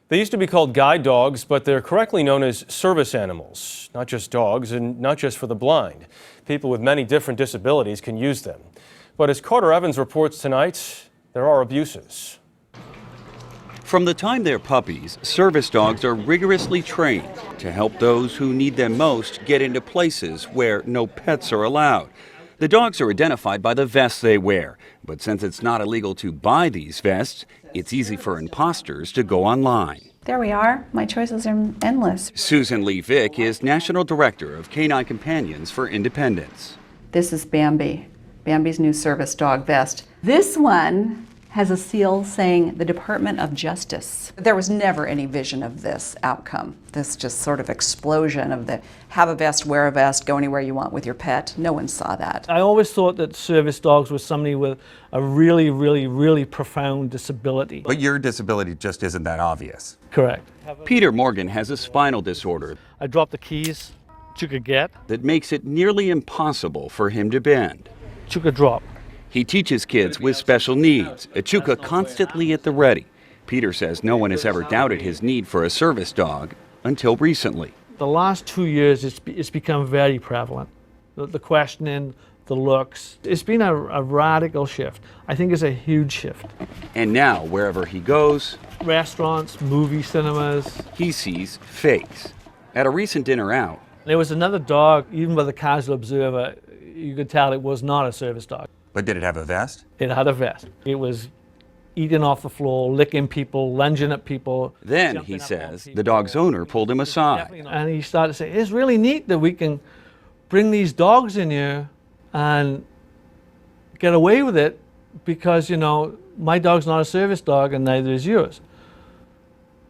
They used to be called guide dogs, but they're correctly known as service animals. Not just dogs and not just for the blind. People with many different disabilities can use them. But as Carter Evans reports tonight, there are abuses. From the time they're puppies, service dogs are rigorously trained to help those who need them most get into places where no pets are allowed. The dogs are identified by the vests they wear, but since it's not illegal to buy these vests, it's easy for imposters to go online. There we are. My choices are endless. Susan Lee Vick is National Director of Canine Companions for Independence. This is Bambi, Bambi's new service dog vest. This one has a seal saying the Department of Justice. There was never any vision of this outcome, this just sort of explosion of the have a vest, wear a vest, go anywhere you want with your pet. No one saw that. I always thought that service dogs was somebody with a really profound disability. But your disability just isn't that obvious. Correct. Peter Morgan has a spinal disorder I dropped the keys, took a get, that makes it nearly impossible for him to bend. took a drop. He teaches kids with special needs, a Chuka constantly at the ready. Peter says no one has ever doubted his need for a service dog until recently. The last 2 years, it's become very prevalent. The questioning, the looks. It's been a radical shift. I think it's a huge shift. And now, wherever he goes, Restaurants, movie cinemas. he sees fakes. At a recent dinner out, There was another dog, even by the casual observer, you could tell it was not a service dog. But did it have a vest? It had a vest. It was eating off the floor, licking people, lunging at people. then, he says, the dog's owner pulled him aside. And he started to say, it's really neat that we can bring these dogs in here and get away with it because, you know, my dog's not a service dog and neither is yours.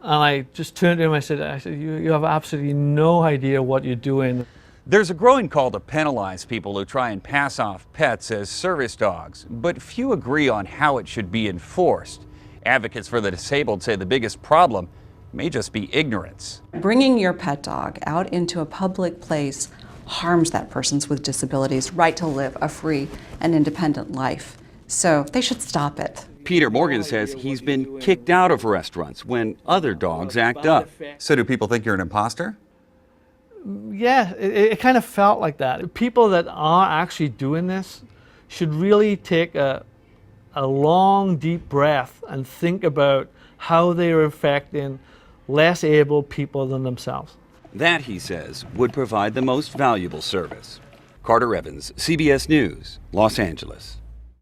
And I just turned to him, I said, you have absolutely no idea what you're doing. There's a growing call to penalize people who try and pass off pets as service dogs, but few agree on how it should be enforced. Advocates for the disabled say the biggest problem may just be ignorance. Bringing your pet dog out into a public place harms that person's with disabilities' right to live a free and independent life. So they should stop it. Peter Morgan says he's been kicked out of restaurants when other dogs act up. So do people think you're an imposter? Yeah, it kind of felt like that. People that are actually doing this should really take a long, deep breath and think about how they are affecting less able people than themselves. That, he says, would provide the most valuable service. Carter Evans, CBS News, Los Angeles.